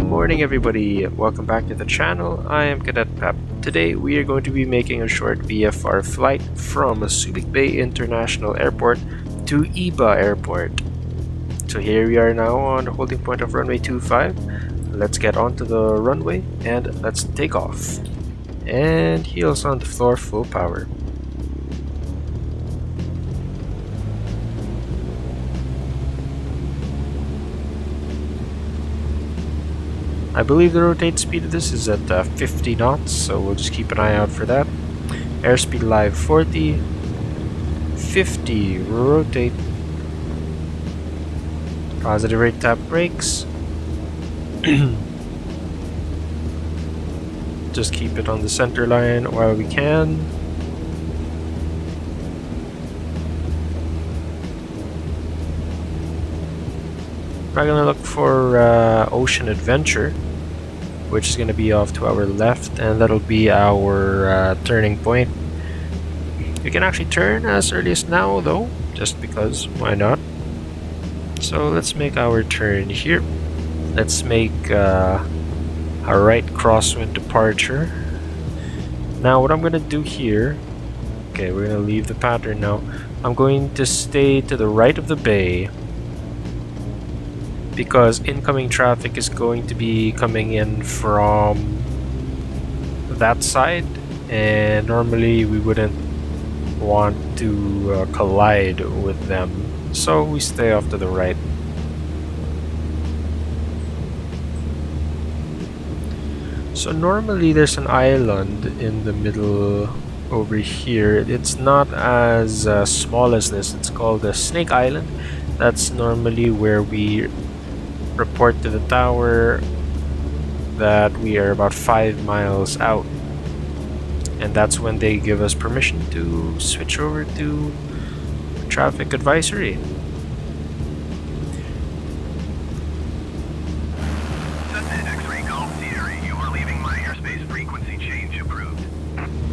Morning everybody, welcome back to the channel. I am Cadet Pep. Today we are going to be making a short VFR flight from Subic Bay International Airport to Iba Airport. So here we are now on the holding point of runway 25. Let's get onto the runway and let's take off. And heels on the floor, full power. I believe the rotate speed of this is at 50 knots, so we'll just keep an eye out for that. Airspeed live 40, 50, rotate. Positive rate tap brakes. Just keep it on the center line while we can. We're gonna look for Ocean Adventure, which is gonna be off to our left, and that'll be our turning point. We can actually turn as early as now though, just because, why not? So let's make our turn here. Let's make a right crosswind departure. Now what I'm gonna do here, okay, we're gonna leave the pattern now. I'm going to stay to the right of the bay, because incoming traffic is going to be coming in from that side, and normally we wouldn't want to collide with them, so we stay off to the right. So normally there's an island in the middle over here. It's not as small as this. It's called the Snake Island. That's normally where we report to the tower that we are about 5 miles out, and that's when they give us permission to switch over to traffic advisory.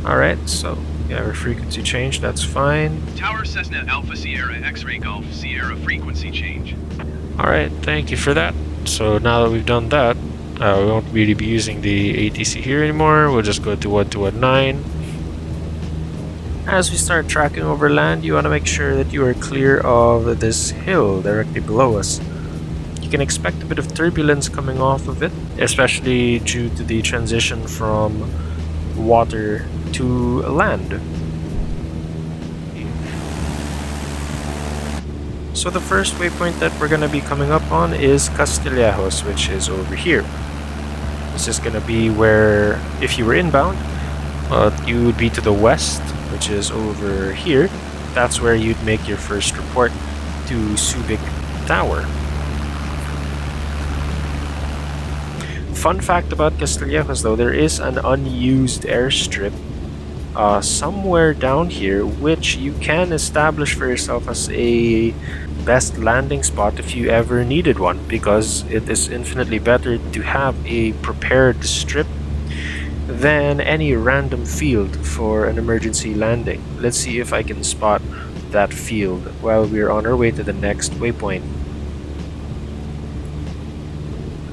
Alright, so we have a frequency change, that's fine. Tower Cessna Alpha Sierra X-Ray Golf Sierra frequency change. Alright, thank you for that. So now that we've done that, we won't really be using the ATC here anymore. We'll just go to 1219. As we start tracking over land, you want to make sure that you are clear of this hill directly below us. You can expect a bit of turbulence coming off of it, especially due to the transition from water to land. So the first waypoint that we're going to be coming up on is Castillejos, which is over here. This is going to be where, if you were inbound, you would be to the west, which is over here. That's where you'd make your first report to Subic Tower. Fun fact about Castillejos though, there is an unused airstrip somewhere down here, which you can establish for yourself as a best landing spot if you ever needed one, because it is infinitely better to have a prepared strip than any random field for an emergency landing. Let's see if I can spot that field while we're on our way to the next waypoint.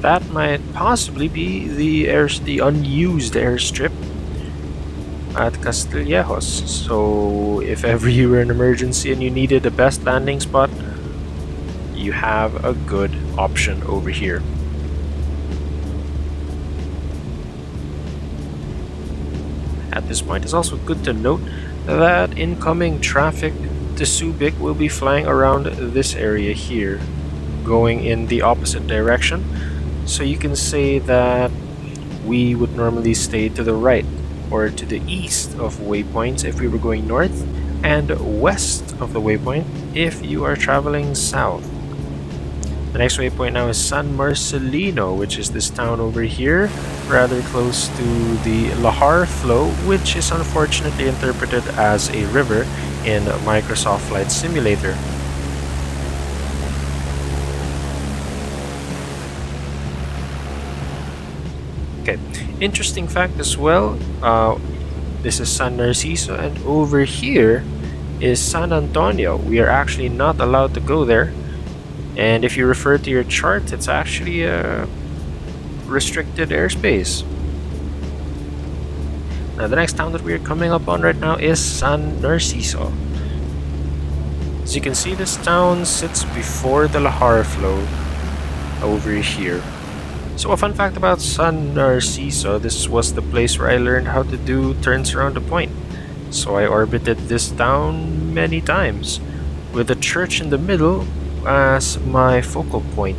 That might possibly be the unused airstrip at Castillejos. So if ever you were in an emergency and you needed the best landing spot, you have a good option over here. At this point, it's also good to note that incoming traffic to Subic will be flying around this area here, going in the opposite direction. So you can say that we would normally stay to the right or to the east of waypoints if we were going north, and west of the waypoint if you are traveling south. The next waypoint now is San Marcellino, which is this town over here, rather close to the Lahar flow, which is unfortunately interpreted as a river in Microsoft Flight Simulator. Okay, interesting fact as well, this is San Narciso, and over here is San Antonio. We are actually not allowed to go there, and if you refer to your chart, it's actually restricted airspace. Now the next town that we're coming up on right now is San Narciso. As you can see, this town sits before the Lahar flow over here. So a fun fact about San Narciso, this was the place where I learned how to do turns around the point. So I orbited this town many times, with the church in the middle as my focal point.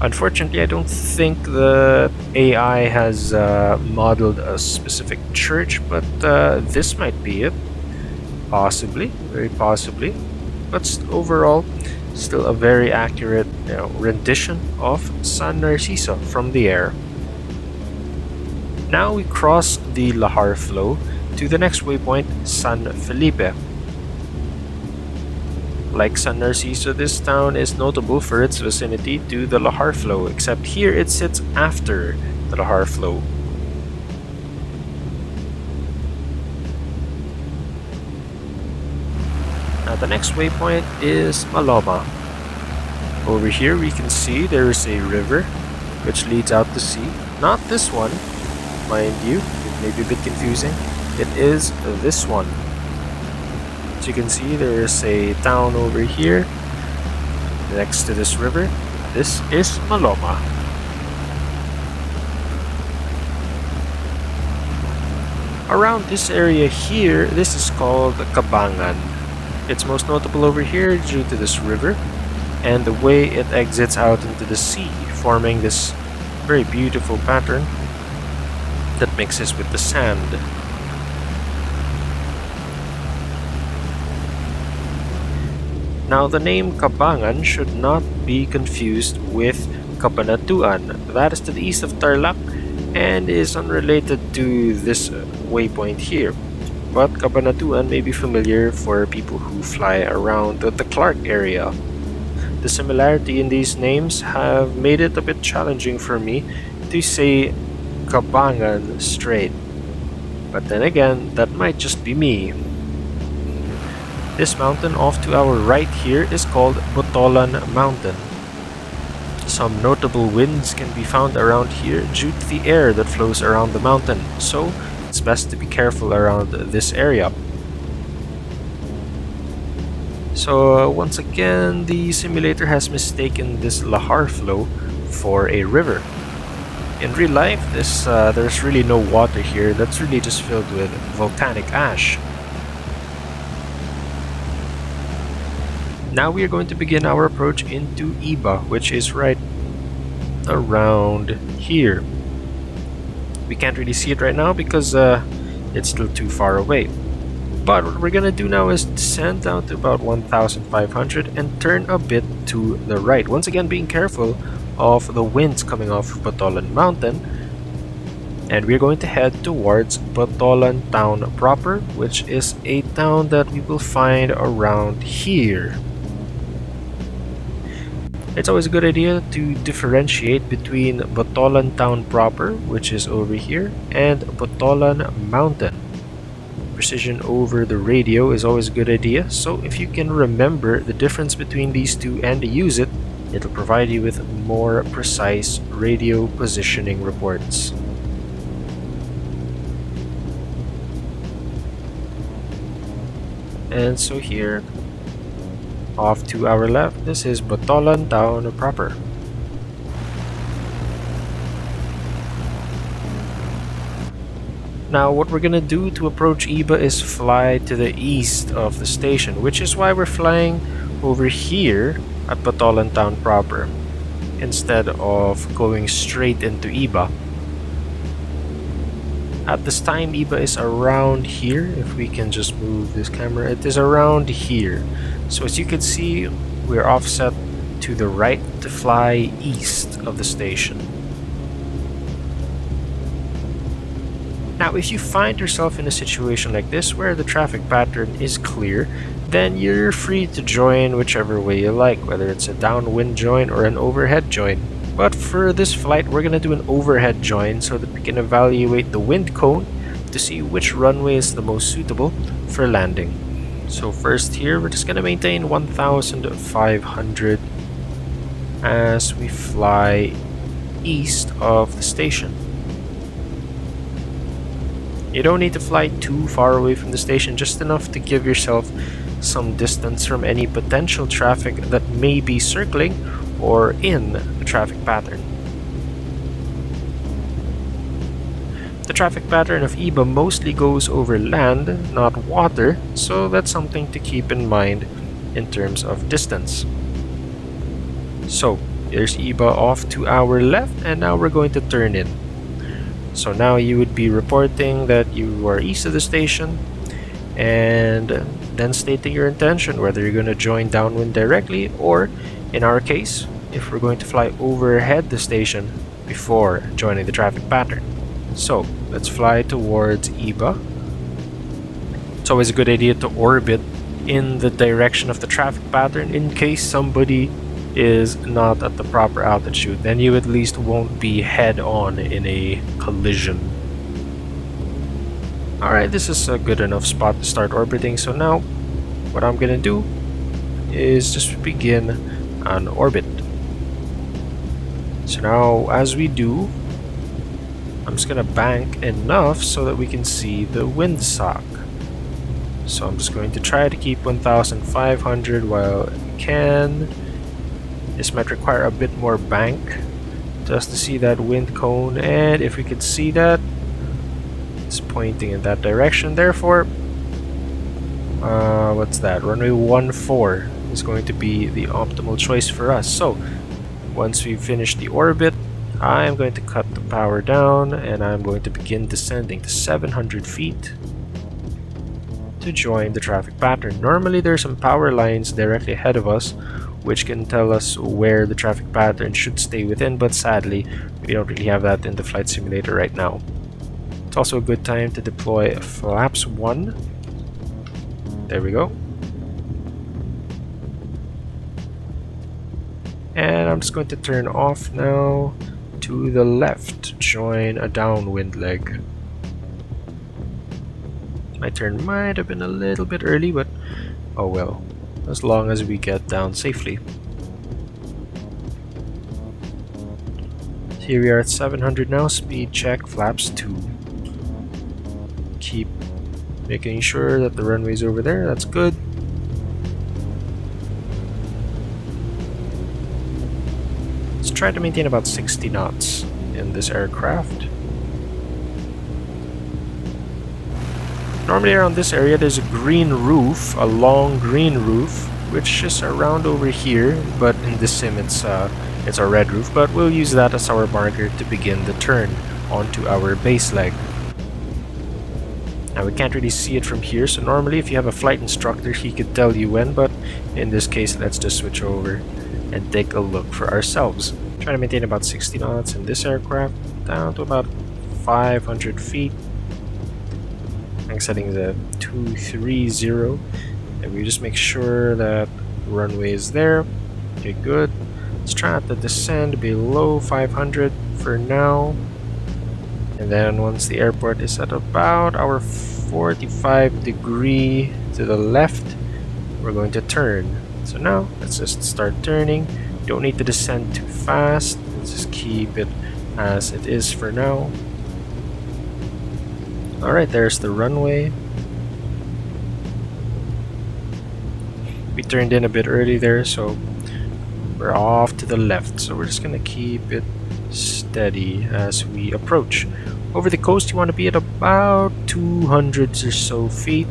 Unfortunately, I don't think the AI has modeled a specific church, but this might be it. Possibly, very possibly. But overall, still a very accurate rendition of San Narciso from the air. Now we cross the Lahar flow to the next waypoint, San Felipe. Like San Narciso, this town is notable for its vicinity to the Lahar flow, except here it sits after the Lahar flow. Now the next waypoint is Maloma. Over here we can see there is a river which leads out to sea. Not this one, mind you, it may be a bit confusing. It is this one. As you can see, there is a town over here next to this river. This is Maloma. Around this area here, this is called Cabangan. It's most notable over here due to this river and the way it exits out into the sea, forming this very beautiful pattern that mixes with the sand. Now the name Cabangan should not be confused with Cabanatuan. That is to the east of Tarlac and is unrelated to this waypoint here. But Cabanatuan may be familiar for people who fly around the Clark area. The similarity in these names have made it a bit challenging for me to say Cabangan straight. But then again, that might just be me. This mountain off to our right here is called Botolan Mountain. Some notable winds can be found around here due to the air that flows around the mountain, so it's best to be careful around this area. So once again, the simulator has mistaken this Lahar flow for a river. In real life, there's really no water here, that's really just filled with volcanic ash. Now we are going to begin our approach into Iba, which is right around here. We can't really see it right now because it's still too far away. But what we're gonna do now is descend down to about 1,500 and turn a bit to the right. Once again, being careful of the winds coming off Botolan Mountain. And we're going to head towards Botolan Town proper, which is a town that we will find around here. It's always a good idea to differentiate between Botolan Town proper, which is over here, and Botolan Mountain. Precision over the radio is always a good idea, so if you can remember the difference between these two and use it, it'll provide you with more precise radio positioning reports. And so here, off to our left, this is Botolan Town proper. Now what we're gonna do to approach Iba is fly to the east of the station, which is why we're flying over here at Botolan Town proper instead of going straight into Iba. At this time, Iba is around here. If we can just move this camera, it is around here. So as you can see, we're offset to the right to fly east of the station. Now, if you find yourself in a situation like this where the traffic pattern is clear, then you're free to join whichever way you like, whether it's a downwind join or an overhead join. But for this flight, we're gonna do an overhead join so that we can evaluate the wind cone to see which runway is the most suitable for landing. So first here, we're just gonna maintain 1,500 as we fly east of the station. You don't need to fly too far away from the station, just enough to give yourself some distance from any potential traffic that may be circling or in the traffic pattern. The traffic pattern of Iba mostly goes over land, not water, so that's something to keep in mind in terms of distance. So, there's Iba off to our left, and now we're going to turn in. So now you would be reporting that you are east of the station, and then stating your intention, whether you're going to join downwind directly, or in our case, if we're going to fly overhead the station before joining the traffic pattern. So let's fly towards Iba. It's always a good idea to orbit in the direction of the traffic pattern in case somebody is not at the proper altitude. Then you at least won't be head on in a collision. Alright, this is a good enough spot to start orbiting, so now what I'm gonna do is just begin an orbit. So now as we do, I'm just gonna bank enough so that we can see the windsock. So I'm just going to try to keep 1,500 while I can. This might require a bit more bank just to see that wind cone, and if we could see that, it's pointing in that direction. Therefore, what's that? Runway 14 is going to be the optimal choice for us. So once we finish the orbit, I am going to cut the power down and I'm going to begin descending to 700 feet to join the traffic pattern. Normally there's some power lines directly ahead of us which can tell us where the traffic pattern should stay within, but sadly we don't really have that in the flight simulator right now. It's also a good time to deploy flaps 1. There we go. And I'm just going to turn off now to the left, join a downwind leg. My turn might have been a little bit early, but oh well, as long as we get down safely. Here we are at 700 now, speed check, flaps 2. Keep making sure that the runway's over there, that's good. Let's try to maintain about 60 knots in this aircraft. Normally around this area there's a green roof, a long green roof, which is around over here, but in this sim it's a red roof, but we'll use that as our marker to begin the turn onto our base leg. Now we can't really see it from here, so normally if you have a flight instructor he could tell you when, but in this case let's just switch over and take a look for ourselves. Try to maintain about 60 knots in this aircraft, down to about 500 feet. I'm setting the 230, and we just make sure that the runway is there. Okay, good. Let's try not to descend below 500 for now. And then once the airport is at about our 45 degree to the left, we're going to turn. So now let's just start turning. You don't need to descend too fast. Let's just keep it as it is for now. Alright, there's the runway. We turned in a bit early there, so we're off to the left. So we're just gonna keep it steady as we approach. Over the coast you want to be at about 200 or so feet,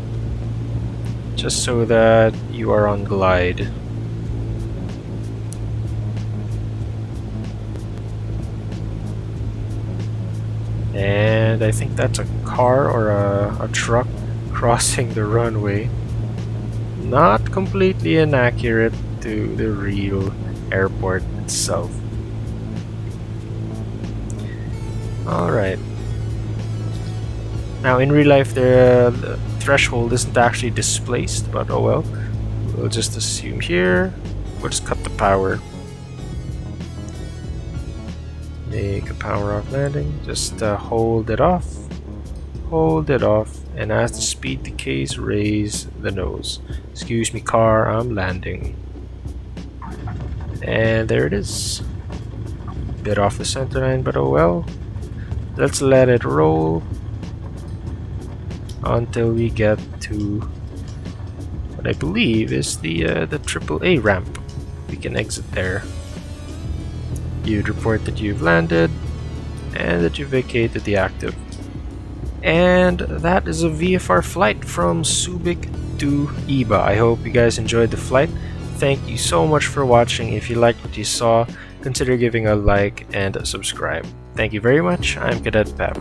just so that you are on glide. And I think that's a car or a truck crossing the runway. Not completely inaccurate to the real airport itself. Alright. Now in real life the threshold isn't actually displaced, but oh well. We'll just assume here. We'll just cut the power. Make a power off landing. Just hold it off. Hold it off. And as the speed decays, raise the nose. Excuse me, car, I'm landing. And there it is. bit off the center line, but oh well. Let's let it roll until we get to what I believe is the AAA ramp. We can exit there. You'd report that you've landed and that you vacated the active. And that is a VFR flight from Subic to Iba. I hope you guys enjoyed the flight. Thank you so much for watching. If you liked what you saw, consider giving a like and a subscribe. Thank you very much. I'm Cadet Pep.